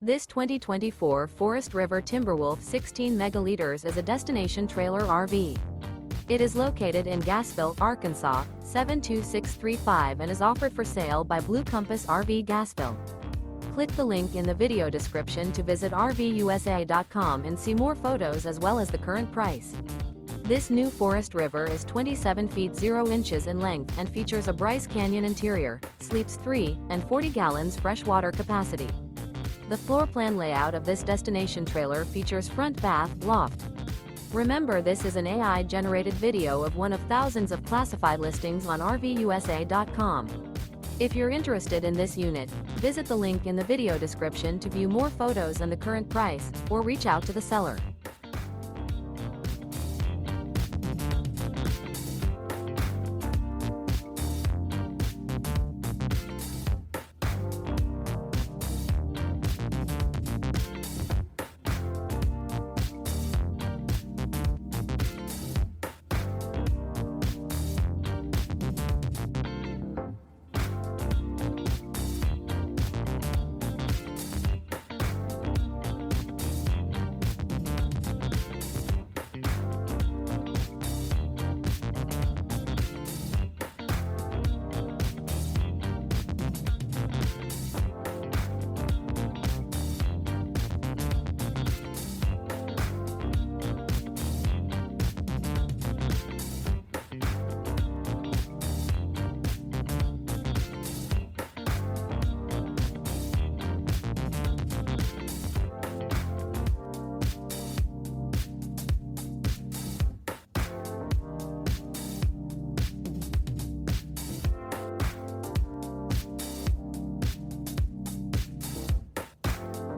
This 2024 Forest River Timberwolf 16 megaliters is a destination trailer RV. It is located in Gassville, Arkansas, 72635 and is offered for sale by Blue Compass RV Gassville. Click the link in the video description to visit RVUSA.com and see more photos as well as the current price. This new Forest River is 27 feet 0 inches in length and features a BRYCE Canyon interior, sleeps 3, and 40 gallons freshwater capacity. The floor plan layout of this destination trailer features front bath, loft. Remember, this is an AI-generated video of one of thousands of classified listings on RVUSA.com. If you're interested in this unit, visit the link in the video description to view more photos and the current price, or reach out to the seller.